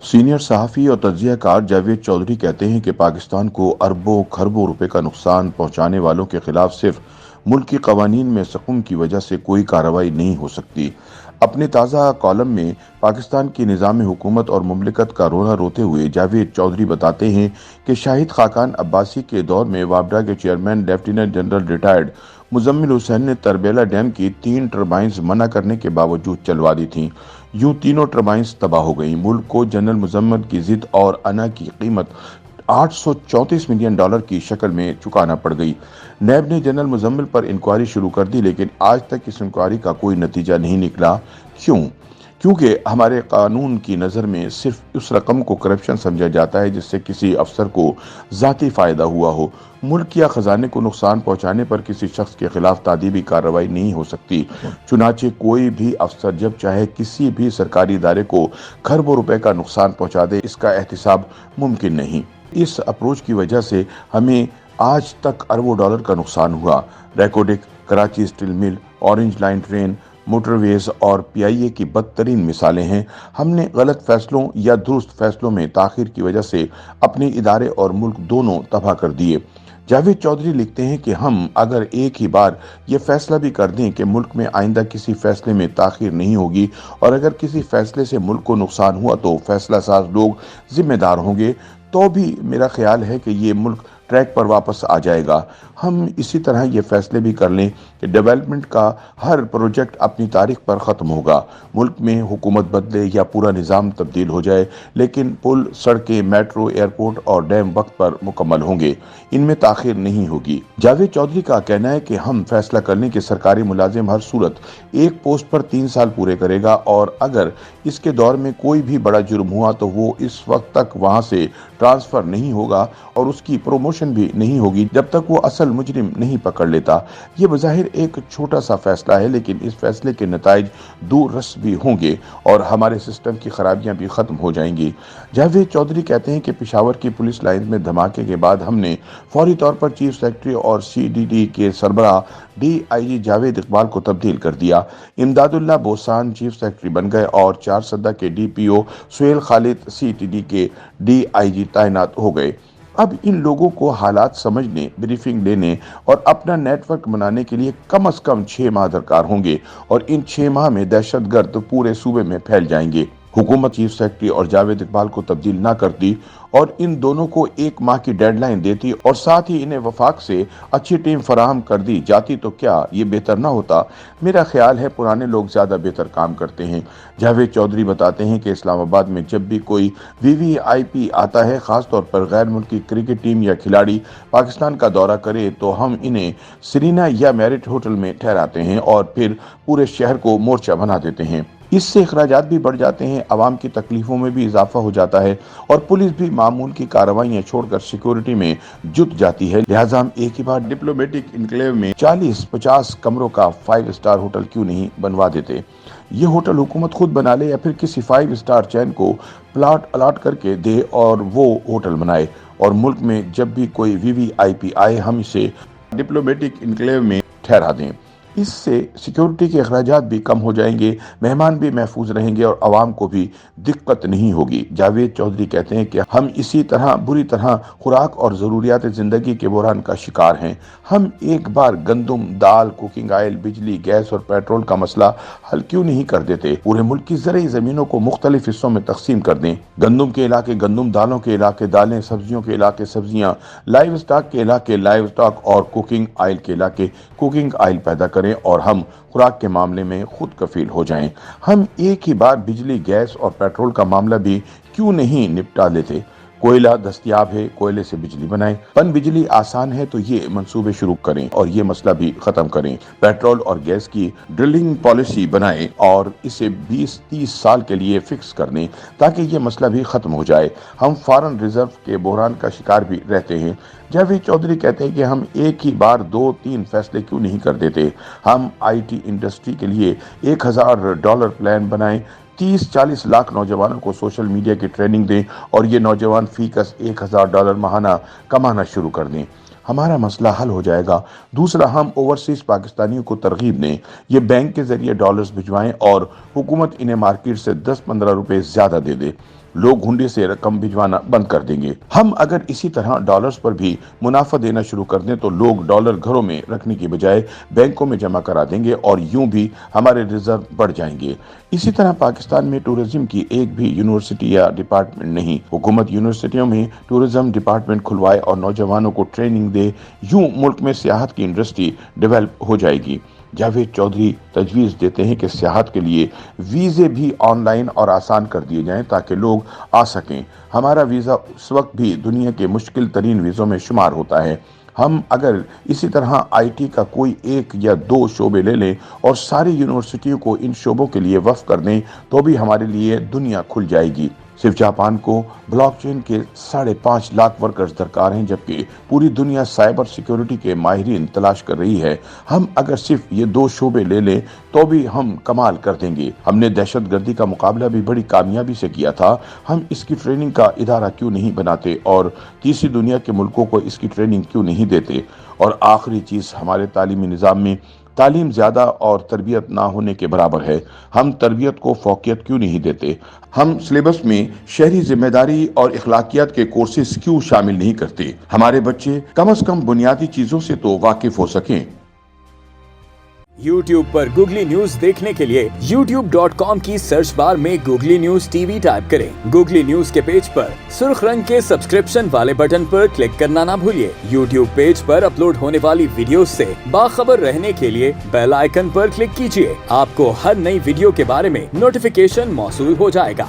Senior सहाफ़ी और तज्ज़िया car Javed Chaudhary कहते हैं कि पाकिस्तान को अरबों खरबों रुपए का नुकसान पहुंचाने वालों के खिलाफ सिर्फ मुल्की कवानीन में सकून की वजह से कोई कार्रवाई नहीं हो सकती। अपने ताज़ा कॉलम में पाकिस्तान की निज़ाम हुकूमत और मुमलिकत का रोना रोते हुए जावेद चौधरी बताते हैं कि शाहिद खाकान अब्बासी के दौर में वापडा के chairman lieutenant general retired Muzammil Hussain ने तरबेला डैम की 3 टरबाइंस मना करने के बावजूद चलवा दी थीं। यूं तीनों टरबाइंस तबाह हो गईं। मुल्क को जनरल मुजम्मिल की जिद और अना की कीमत $834 मिलियन की शक्ल में चुकाना पड़ गई। नैब ने जनरल मुजम्मिल पर इंक्वायरी शुरू कर दी, लेकिन आज तक इस इंक्वायरी का कोई नतीजा नहीं निकला। क्यों? क्योंकि हमारे कानून की नज़र में सिर्फ उस रकम को करप्शन समझा जाता है जिससे किसी अफसर को ज़ाती फ़ायदा हुआ हो। मुल्क या ख़जाने को नुकसान पहुंचाने पर किसी शख्स के खिलाफ तादीबी कार्रवाई नहीं हो सकती। चुनाचे कोई भी अफसर जब चाहे किसी भी सरकारी इदारे को खरबों रुपए का नुकसान पहुंचा दे, इसका एहतिसाब मुमकिन नहीं। इस अप्रोच की वजह से हमें आज तक अरबों डॉलर का नुकसान हुआ। Reko Diq, Karachi steel mill, orange line train, motorways और पीआईए की बदतरीन मिसालें हैं। हमने गलत फैसलों या दुरुस्त फैसलों में ताखिर की वजह से अपने इदारे और मुल्क दोनों तबाह कर दिए। जावेद चौधरी लिखते हैं कि हम अगर एक ही बार ये फैसला भी कर दें कि मुल्क में आइंदा किसी फैसले में ताखिर नहीं होगी और अगर किसी फैसले से मुल्क को नुकसान हुआ तो फैसला साज लोग जिम्मेदार होंगे, तो भी मेरा ख्याल है कि ये मुल्क ट्रैक पर वापस आ जाएगा। हम इसी तरह ये फैसले भी कर लें कि डेवलपमेंट का हर प्रोजेक्ट अपनी तारीख पर ख़त्म होगा। मुल्क में हुकूमत बदले या पूरा निज़ाम तब्दील हो जाए, लेकिन पुल, सड़कें, मेट्रो, एयरपोर्ट और डैम वक्त पर मुकम्मल होंगे। इनमें ताखिर नहीं होगी। जावेद चौधरी का कहना है कि हम फैसला कर लें कि सरकारी मुलाजिम हर सूरत एक पोस्ट पर 3 साल पूरे करेगा और अगर इसके दौर में कोई भी बड़ा जुर्म हुआ तो वो इस वक्त तक वहां से ट्रांसफर नहीं होगा और उसकी प्रमोशन भी नहीं होगी जब तक वो असल मुजरिम नहीं पकड़ लेता। ये बज़ाहिर एक छोटा सा फैसला है, लेकिन इस फैसले के नताइज दूररस भी होंगे और हमारे सिस्टम की खराबियां भी खत्म हो जाएंगी। जावेद चौधरी कहते हैं कि पेशावर की पुलिस लाइन में धमाके के बाद हमने फौरी तौर पर चीफ सेक्रेटरी और सीडीडी के सरबराह डीआईजी जावेद इकबाल को तब्दील कर दिया। इमदादुल्लाह बोसान चीफ सेक्रेटरी बन गए और चारसदा के डीपीओ सुहेल खालिद सीटीडी के डीआईजी तैनात हो गए। अब इन लोगों को हालात समझने, ब्रीफिंग लेने और अपना नेटवर्क बनाने के लिए कम से कम 6 माह दरकार होंगे और इन 6 माह में दहशतगर्द पूरे सूबे में फैल जाएंगे। हुकूमत चीफ सेक्रेटरी और जावेद इकबाल को तब्दील ना करती और इन दोनों को 1 माह की डेडलाइन देती और साथ ही इन्हें वफाक से अच्छी टीम फराहम कर दी जाती तो क्या ये बेहतर ना होता? मेरा ख्याल है पुराने लोग ज़्यादा बेहतर काम करते हैं। जावेद चौधरी बताते हैं कि इस्लामाबाद में जब भी कोई वीवीआईपी आता है, ख़ासतौर पर गैर मुल्की क्रिकेट टीम या खिलाड़ी पाकिस्तान का दौरा करे, तो हम इन्हें सीरीना या मैरिट होटल में ठहराते हैं और फिर पूरे शहर को मोर्चा बना देते हैं। इससे अखराजात भी बढ़ जाते हैं, आवाम की तकलीफों में भी इजाफा हो जाता है और पुलिस भी मामूल की कार्रवाइयां छोड़कर सिक्योरिटी में जुट जाती है। लिहाजा हम एक ही बार डिप्लोमेटिक इनक्लेव में 40-50 कमरों का 5 स्टार होटल क्यों नहीं बनवा देते? ये होटल हुकूमत खुद बना ले या फिर किसी 5 स्टार चैन को प्लाट अलॉट करके दे और वो होटल बनाए और मुल्क में जब भी कोई वीवीआईपी आए हम इसे डिप्लोमेटिक इनक्लेव में ठहरा दें। इससे सिक्योरिटी के अखराजात भी कम हो जाएंगे, मेहमान भी महफूज रहेंगे और आवाम को भी दिक्कत नहीं होगी। जावेद चौधरी कहते हैं कि हम इसी तरह बुरी तरह खुराक और ज़रूरियात ज़िंदगी के बहरान का शिकार हैं। हम एक बार गंदम, दाल, कुकिंग ऑयल, बिजली, गैस और पेट्रोल का मसला हल क्यों नहीं कर देते? पूरे मुल्क की ज़रई ज़मीनों को मुख्तलिफ हिस्सों में तकसीम कर दें। गंदम के इलाके गंदम, दालों के इलाके दालें, सब्जियों के इलाके सब्जियाँ, लाइव स्टॉक के इलाके लाइव स्टॉक और कुकिंग ऑयल के इलाके कुकिंग ऑयल पैदा करें और हम खुराक के मामले में खुद कफील हो जाएं। हम एक ही बार बिजली, गैस और पेट्रोल का मामला भी क्यों नहीं निपटा लेते? कोयला दस्तयाब है, कोयले से बिजली बनाएं। पन बिजली आसान है तो ये मंसूबे शुरू करें और ये मसला भी खत्म करें। पेट्रोल और गैस की ड्रिलिंग पॉलिसी बनाएं और इसे 20-30 साल के लिए फिक्स कर दें ताकि ये मसला भी खत्म हो जाए। हम फॉरेन रिजर्व के बहरान का शिकार भी रहते हैं। जावेद चौधरी कहते हैं कि हम एक ही बार 2-3 फैसले क्यों नहीं कर देते? हम आईटी इंडस्ट्री के लिए $1000 प्लान बनाएं, 30-40 लाख नौजवानों को सोशल मीडिया की ट्रेनिंग दें और ये नौजवान फीकस $1000 माहाना कमाना शुरू कर दें। हमारा मसला हल हो जाएगा। दूसरा, हम ओवरसीज पाकिस्तानियों को तरगीब दें। ये बैंक के जरिए डॉलर्स भिजवाएं और हुकूमत इन्हें मार्केट से 10-15 रुपए ज़्यादा दे दे। लोग हुंडे से रकम भिजवाना बंद कर देंगे। हम अगर इसी तरह डॉलर्स पर भी मुनाफा देना शुरू कर दें तो लोग डॉलर घरों में रखने की बजाय बैंकों में जमा करा देंगे और यूं भी हमारे रिजर्व बढ़ जाएंगे। इसी तरह पाकिस्तान में टूरिज्म की एक भी यूनिवर्सिटी या डिपार्टमेंट नहीं। हुकूमत यूनिवर्सिटियों में टूरिज्म डिपार्टमेंट खुलवाए और नौजवानों को ट्रेनिंग दे, यूं मुल्क में सियाहत की इंडस्ट्री डेवलप हो जाएगी। जावेद चौधरी तजवीज़ देते हैं कि सियाहत के लिए वीज़े भी ऑनलाइन और आसान कर दिए जाएं ताकि लोग आ सकें। हमारा वीज़ा उस वक्त भी दुनिया के मुश्किल तरीन वीज़ों में शुमार होता है। हम अगर इसी तरह आईटी का कोई एक या दो शोबे ले लें और सारी यूनिवर्सिटियों को इन शोबों के लिए वक्फ कर दें तो भी हमारे लिए दुनिया खुल जाएगी। सिर्फ जापान को ब्लॉकचेन के 5.5 लाख वर्कर्स दरकार हैं, जबकि पूरी दुनिया साइबर सिक्योरिटी के माहिरीन तलाश कर रही है। हम अगर सिर्फ ये 2 शोबे ले लें तो भी हम कमाल कर देंगे। हमने दहशतगर्दी का मुकाबला भी बड़ी कामयाबी से किया था। हम इसकी ट्रेनिंग का इदारा क्यों नहीं बनाते और तीसरी दुनिया के मुल्कों को इसकी ट्रेनिंग क्यों नहीं देते? और आखिरी चीज़, हमारे तालीमी निज़ाम में तालीम ज़्यादा और तरबियत ना होने के बराबर है। हम तरबियत को फोकियत क्यों नहीं देते? हम सिलेबस में शहरी जिम्मेदारी और इखलाकियात के कोर्सेज क्यों शामिल नहीं करते? हमारे बच्चे कम से कम बुनियादी चीज़ों से तो वाकिफ हो सकें। YouTube पर गूगली न्यूज देखने के लिए youtube.com की सर्च बार में गूगली न्यूज टीवी टाइप करें। गूगली न्यूज के पेज पर सुर्ख रंग के सब्सक्रिप्शन वाले बटन पर क्लिक करना ना भूलिए। YouTube पेज पर अपलोड होने वाली वीडियोस से बाखबर रहने के लिए बेल आइकन पर क्लिक कीजिए। आपको हर नई वीडियो के बारे में नोटिफिकेशन मौसूल हो जाएगा।